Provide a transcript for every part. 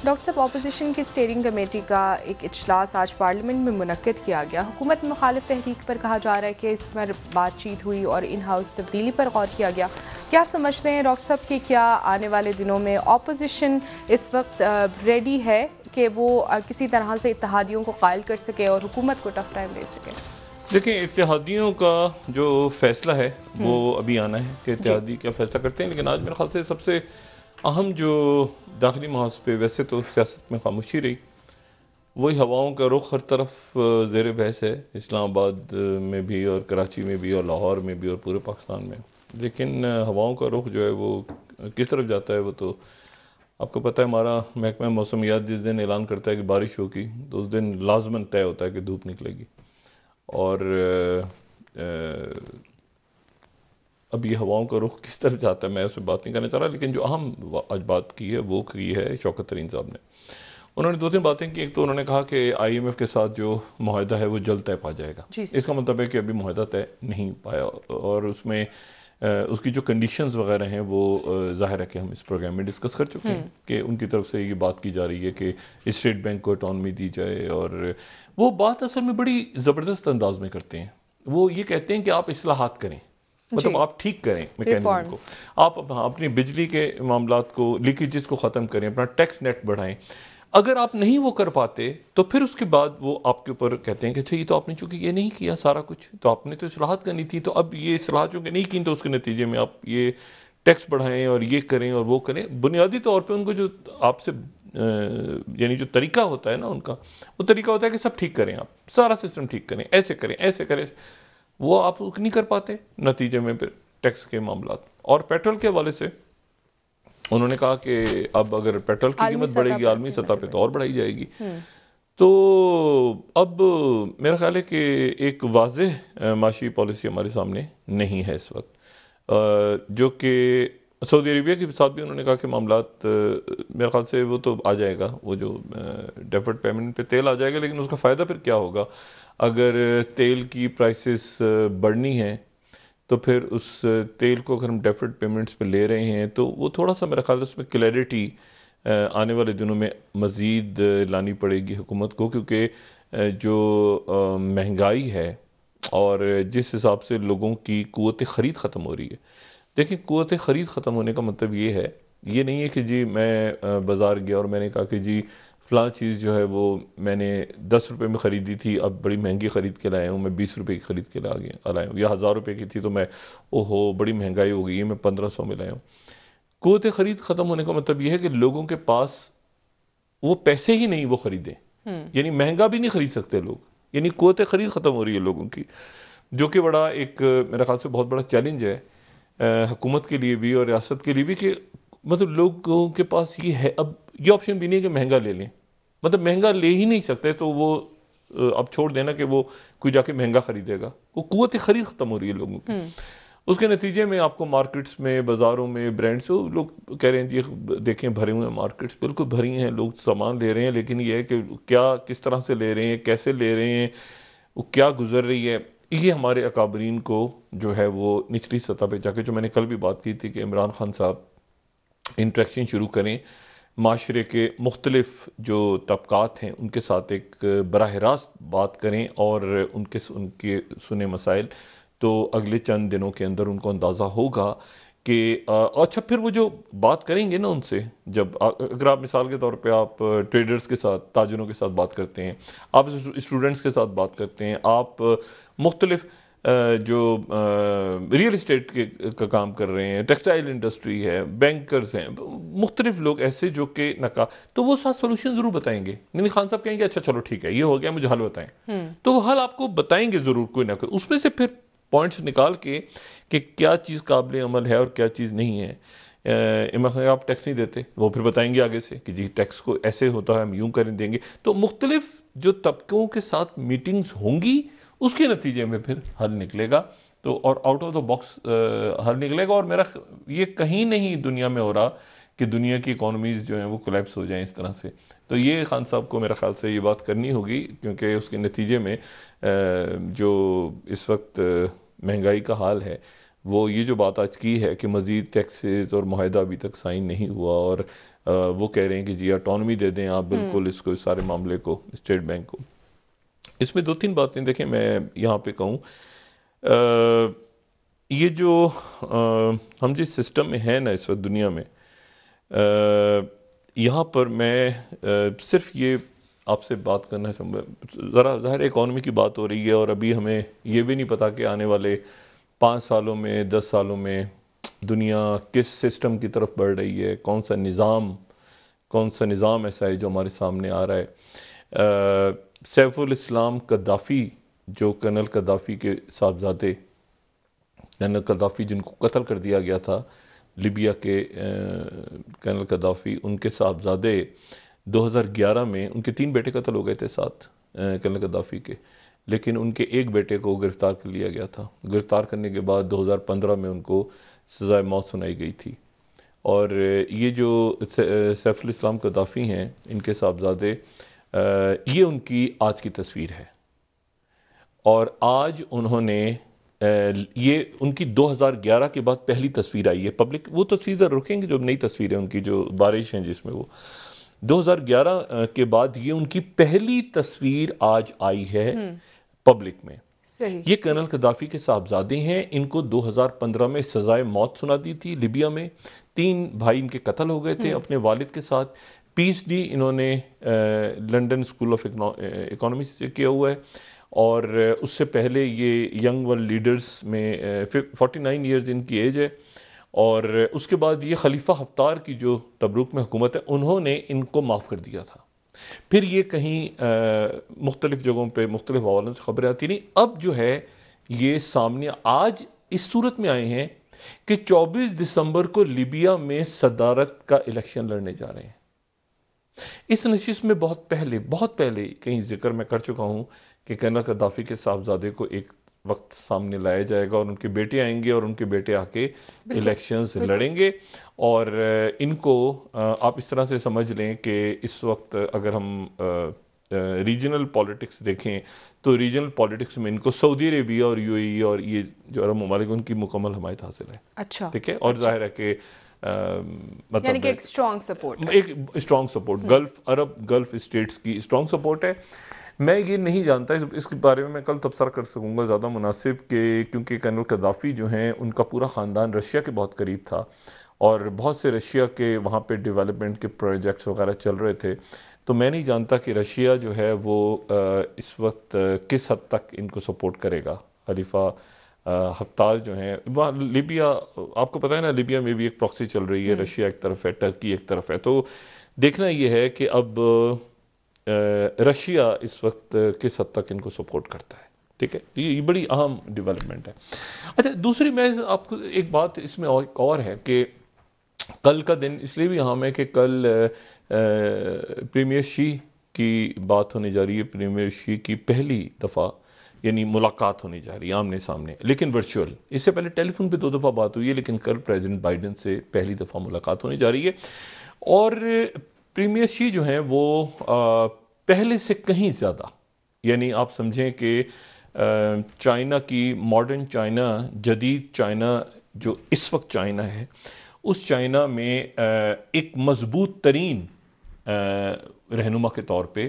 Doctor صاحب، opposition کی steering committee کا ایک اجلاس آج پارلیمنٹ میں منعقد کیا گیا۔ حکومت مخالف تحریک پر کہا جا رہا ہے کہ اس پر بات چیت ہوئی اور ان ہاؤس تبدیلی پر غور کیا گیا۔ کیا سمجھتے ہیں ڈاکٹر صاحب کہ کیا آنے والے دنوں میں اپوزیشن اس وقت ریڈی ہے کہ وہ کسی طرح سے اتحادیوں کو قائل کر سکے اور حکومت کو ٹف ٹائم دے سکے؟ دیکھیں، اتحادیوں کا جو فیصلہ ہے وہ ابھی آنا ہے کہ اتحادی کیا فیصلہ کرتے ہیں، لیکن آج میرے خیال سے سب سے اہم جو داخلی محاذ پہ ویسے تو سیاست میں خاموشی رہی، وہی ہواؤں کا رخ ہر طرف زیر بحث ہے، اسلام آباد میں بھی اور کراچی میں بھی اور لاہور میں بھی اور پورے پاکستان میں۔ لیکن ہواؤں کا رخ جو ہے وہ کس طرف جاتا ہے وہ تو آپ کو پتہ ہے۔ ہمارا محکمہ موسمیات جس دن اعلان کرتا ہے کہ بارش ہوگی تو اس دن لازماً طے ہوتا ہے کہ دھوپ نکلے گی، اور اب یہ ہواؤں کا رخ کس طرف جاتا ہے میں اس پہ بات نہیں کرنا چاہ رہا، لیکن جو اہم آج بات کی ہے وہ کی ہے شوکت ترین صاحب نے۔ انہوں نے دو تین باتیں کی۔ ایک تو انہوں نے کہا کہ آئی ایم ایف کے ساتھ جو معاہدہ ہے وہ جلد طے پا جائے گا۔ اس کا مطلب ہے کہ ابھی معاہدہ طے نہیں پایا، اور اس میں اس کی جو کنڈیشنز وغیرہ ہیں وہ ظاہر ہے کہ ہم اس پروگرام میں ڈسکس کر چکے ہیں کہ ان کی طرف سے یہ بات کی جا رہی ہے کہ اسٹیٹ بینک کو اٹانومی دی جائے، اور وہ بات اصل میں بڑی زبردست انداز میں کرتے ہیں۔ وہ یہ کہتے ہیں کہ آپ اصلاحات کریں، مطلب آپ ٹھیک کریں میکینزم کو، آپ اپنی بجلی کے معاملات کو، لیکیجز کو ختم کریں، اپنا ٹیکس نیٹ بڑھائیں۔ اگر آپ نہیں وہ کر پاتے تو پھر اس کے بعد وہ آپ کے اوپر کہتے ہیں کہ اچھا یہ تو آپ نے چونکہ یہ نہیں کیا سارا کچھ، تو آپ نے تو اصلاحات کرنی تھی، تو اب یہ اصلاحات چونکہ نہیں کی تو اس کے نتیجے میں آپ یہ ٹیکس بڑھائیں اور یہ کریں اور وہ کریں۔ بنیادی طور پہ ان کو جو آپ سے یعنی جو طریقہ ہوتا ہے نا ان کا، وہ طریقہ ہوتا ہے کہ سب ٹھیک کریں، آپ سارا سسٹم ٹھیک کریں، ایسے کریں ایسے کریں، وہ آپ نہیں کر پاتے، نتیجے میں پھر ٹیکس کے معاملات۔ اور پیٹرول کے حوالے سے انہوں نے کہا کہ اب اگر پیٹرول کی قیمت بڑھے گی عالمی سطح پہ تو اور بڑھائی جائے گی، تو اب میرا خیال ہے کہ ایک واضح معاشی پالیسی ہمارے سامنے نہیں ہے اس وقت، جو کہ سعودی عربیہ کے ساتھ بھی انہوں نے کہا کہ معاملات میرے خیال سے وہ تو آ جائے گا، وہ جو ڈیفرڈ پیمنٹ پہ تیل آ جائے گا، لیکن اس کا فائدہ پھر کیا ہوگا؟ اگر تیل کی پرائسز بڑھنی ہیں تو پھر اس تیل کو اگر ہم ڈیفرڈ پیمنٹس پہ لے رہے ہیں تو وہ تھوڑا سا میرا خیال ہے اس میں کلیئرٹی آنے والے دنوں میں مزید لانی پڑے گی حکومت کو، کیونکہ جو مہنگائی ہے اور جس حساب سے لوگوں کی قوت خرید ختم ہو رہی ہے۔ دیکھیں، قوت خرید ختم ہونے کا مطلب یہ نہیں ہے کہ جی میں بازار گیا اور میں نے کہا کہ جی فلاں چیز جو ہے وہ میں نے 10 روپے میں خریدی تھی، اب بڑی مہنگی خرید کے لایا ہوں، میں 20 روپے کی خرید کے لایا ہوں، یا 1000 روپے کی تھی تو میں بڑی مہنگائی ہو گئی ہے میں 1500 میں لایا ہوں۔ قوت خرید ختم ہونے کا مطلب یہ ہے کہ لوگوں کے پاس وہ پیسے ہی نہیں وہ خریدیں، یعنی مہنگا بھی نہیں خرید سکتے لوگ، یعنی قوت خرید ختم ہو رہی ہے لوگوں کی، جو کہ بڑا ایک میرے خیال سے بہت بڑا چیلنج ہے حکومت کے لیے بھی اور ریاست کے لیے بھی، کہ مطلب لوگوں کے پاس یہ ہے، اب یہ آپشن بھی نہیں ہے کہ مہنگا لے لیں، مطلب مہنگا لے ہی نہیں سکتے تو وہ اب چھوڑ دینا کہ وہ کوئی جا کے مہنگا خریدے گا، وہ قوت خرید ختم ہو رہی ہے لوگوں کی۔ اس کے نتیجے میں آپ کو مارکیٹس میں، بازاروں میں، برانڈس، لوگ کہہ رہے ہیں جی دیکھیں بھرے ہوئے ہیں مارکیٹس، بالکل بھری ہیں، لوگ سامان لے رہے ہیں، لیکن یہ ہے کہ کیا کس طرح سے لے رہے ہیں، کیسے لے رہے ہیں، وہ کیا گزر رہی ہے۔ یہ ہمارے اکابرین کو جو ہے وہ نچلی سطح پہ جا کے، جو میں نے کل بھی بات کی تھی کہ عمران خان صاحب انٹریکشن شروع کریں، معاشرے کے مختلف جو طبقات ہیں ان کے ساتھ ایک براہ راست بات کریں اور ان کے سنے مسائل، تو اگلے چند دنوں کے اندر ان کو اندازہ ہوگا کہ اچھا پھر وہ جو بات کریں گے نا ان سے، جب اگر آپ مثال کے طور پہ آپ ٹریڈرز کے ساتھ، تاجروں کے ساتھ بات کرتے ہیں، آپ اسٹوڈنٹس کے ساتھ بات کرتے ہیں، آپ مختلف جو ریئل اسٹیٹ کا کام کر رہے ہیں، ٹیکسٹائل انڈسٹری ہے، بینکرز ہیں، مختلف لوگ ایسے جو کہ تو وہ ساتھ سولوشن ضرور بتائیں گے۔ یعنی خان صاحب کہیں گے اچھا چلو ٹھیک ہے یہ ہو گیا، مجھے حل بتائیں، تو وہ حل آپ کو بتائیں گے ضرور کوئی نہ کوئی، اس میں سے پھر پوائنٹس نکال کے کہ کیا چیز قابل عمل ہے اور کیا چیز نہیں ہے۔ آپ ٹیکس نہیں دیتے، وہ پھر بتائیں گے آگے سے کہ جی ٹیکس کو ایسے ہوتا ہے، ہم یوں کریں دیں گے۔ تو مختلف جو طبقوں کے ساتھ میٹنگز ہوں گی، اس کے نتیجے میں پھر حل نکلے گا، تو اور آؤٹ آف دا باکس حل نکلے گا۔ اور میرا یہ کہیں نہیں دنیا میں ہو رہا کہ دنیا کی اکانومیز جو ہیں وہ کولیپس ہو جائیں اس طرح سے، تو یہ خان صاحب کو میرا خیال سے یہ بات کرنی ہوگی، کیونکہ اس کے نتیجے میں جو اس وقت مہنگائی کا حال ہے، وہ یہ جو بات آج کی ہے کہ مزید ٹیکسز اور معاہدہ ابھی تک سائن نہیں ہوا، اور وہ کہہ رہے ہیں کہ جی آٹونومی دے دیں آپ بالکل اس کو، اس سارے معاملے کو، اسٹیٹ بینک کو۔ اس میں 2-3 باتیں دیکھیں میں یہاں پہ کہوں، یہ جو ہم جس سسٹم میں ہیں نا اس وقت دنیا میں، یہاں پر میں صرف یہ آپ سے بات کرنا چاہوں گا، ذرا ظاہر اکانومی کی بات ہو رہی ہے اور ابھی ہمیں یہ بھی نہیں پتا کہ آنے والے 5 سالوں میں 10 سالوں میں دنیا کس سسٹم کی طرف بڑھ رہی ہے، کون سا نظام ایسا ہے جو ہمارے سامنے آ رہا ہے۔ سیف الاسلام قذافی جو کرنل قذافی کے صاحبزادے، کرنل قذافی جن کو قتل کر دیا گیا تھا لیبیا کے کرنل قذافی، ان کے صاحبزادے 2011 میں، ان کے 3 بیٹے قتل ہو گئے تھے ساتھ کرنل قذافی کے، لیکن ان کے ایک بیٹے کو گرفتار کر لیا گیا تھا۔ گرفتار کرنے کے بعد 2015 میں ان کو سزائے موت سنائی گئی تھی۔ اور یہ جو سیف الاسلام قذافی ہیں، ان کے صاحبزادے، یہ ان کی آج کی تصویر ہے، اور آج انہوں نے یہ ان کی 2011 کے بعد پہلی تصویر آئی ہے پبلک، وہ تصویر ذرا رکیں گے جو نئی تصویر ہے ان کی، جو بارش ہیں جس میں، وہ 2011 کے بعد یہ ان کی پہلی تصویر آج آئی ہے پبلک میں۔ یہ کرنل قذافی کے صاحبزادے ہیں، ان کو 2015 میں سزائے موت سنا دی تھی لیبیا میں، 3 بھائی ان کے قتل ہو گئے تھے اپنے والد کے ساتھ۔ پیس ڈی انہوں نے لنڈن اسکول آف اکنامکس سے کیا ہوا ہے، اور اس سے پہلے یہ ینگ ورلڈ لیڈرز میں 49 ایئرز ان کی ایج ہے، اور اس کے بعد یہ خلیفہ حفتار کی جو تبروک میں حکومت ہے، انہوں نے ان کو معاف کر دیا تھا۔ پھر یہ کہیں مختلف جگہوں پہ مختلف حوالوں سے خبریں آتی نہیں، اب جو ہے یہ سامنے آج اس صورت میں آئے ہیں کہ 24 دسمبر کو لیبیا میں صدارت کا الیکشن لڑنے جا رہے ہیں۔ اس نشست میں بہت پہلے کہیں ذکر میں کر چکا ہوں کہ کرنل قذافی کے صاحبزادے کو ایک وقت سامنے لایا جائے گا، اور ان کے بیٹے آئیں گے، اور ان کے بیٹے آ کے الیکشنز لڑیں گے، اور ان کو آپ اس طرح سے سمجھ لیں کہ اس وقت اگر ہم ریجنل پالیٹکس دیکھیں تو ریجنل پالیٹکس میں ان کو سعودی عربیہ اور یو اے ای اور یہ جو عرب ممالک ان کی مکمل حمایت حاصل ہے۔ اچھا، ٹھیک ہے، اور ظاہر ہے کہ مطلب یعنی کہ ایک اسٹرانگ سپورٹ گلف اسٹیٹس کی اسٹرانگ سپورٹ ہے۔ میں یہ نہیں جانتا، اس کے بارے میں کل تبصرہ کر سکوں گا زیادہ مناسب، کہ کیونکہ کرنل قذافی جو ہیں ان کا پورا خاندان رشیا کے بہت قریب تھا، اور بہت سے رشیا کے وہاں پہ ڈیولپمنٹ کے پروجیکٹس وغیرہ چل رہے تھے، تو میں نہیں جانتا کہ رشیا جو ہے وہ اس وقت کس حد تک ان کو سپورٹ کرے گا۔ خلیفہ حفتار جو ہیں وہاں لیبیا، آپ کو پتہ ہے نا، لیبیا میں بھی ایک پراکسی چل رہی ہے، رشیا ایک طرف ہے، ٹرکی ایک طرف ہے، تو دیکھنا یہ ہے کہ اب رشیا اس وقت کس حد تک ان کو سپورٹ کرتا ہے۔ ٹھیک ہے، یہ بڑی اہم ڈیولپمنٹ ہے۔ اچھا، دوسری میں آپ کو ایک بات اس میں اور ہے کہ کل کا دن اس لیے بھی اہم ہے کہ کل پریمیئر شی کی بات ہونے جا رہی ہے، پریمیئر شی کی پہلی دفعہ یعنی ملاقات ہونے جا رہی ہے آمنے سامنے، لیکن ورچوئل۔ اس سے پہلے ٹیلی فون پہ 2 دفعہ بات ہوئی ہے، لیکن کل پریزیڈنٹ بائیڈن سے پہلی دفعہ ملاقات ہونے جا رہی ہے، اور پریمیئر شی جو ہیں وہ پہلے سے کہیں زیادہ، یعنی آپ سمجھیں کہ چائنا کی ماڈرن چائنا، جدید چائنا جو اس وقت چائنا ہے، اس چائنا میں ایک مضبوط ترین رہنما کے طور پہ،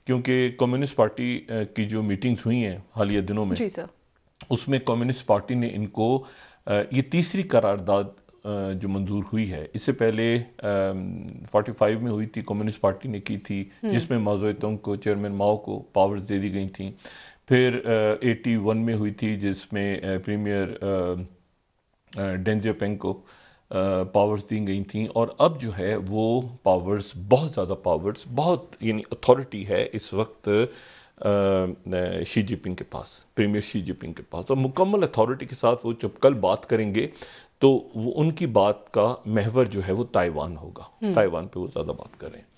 کیونکہ کمیونسٹ پارٹی کی جو میٹنگز ہوئی ہیں حالیہ دنوں میں، اس میں کمیونسٹ پارٹی نے ان کو یہ تیسری قرارداد جو منظور ہوئی ہے، اس سے پہلے 45 میں ہوئی تھی، کمیونسٹ پارٹی نے کی تھی، جس میں ماؤ زے تونگ کو، چیئرمین ماؤ کو پاورز دے دی گئی تھیں۔ پھر 81 میں ہوئی تھی، جس میں پریمیئر ڈین زیاپنگ کو پاورز دی گئی تھیں، اور اب جو ہے وہ پاورز، بہت زیادہ پاورز، بہت یعنی اتھارٹی ہے اس وقت شی جن پنگ کے پاس، پریمیئر شی جن پنگ کے پاس، اور مکمل اتھارٹی کے ساتھ وہ جب کل بات کریں گے تو وہ ان کی بات کا محور جو ہے وہ تائیوان ہوگا، تائیوان پہ وہ زیادہ بات کر رہے ہیں۔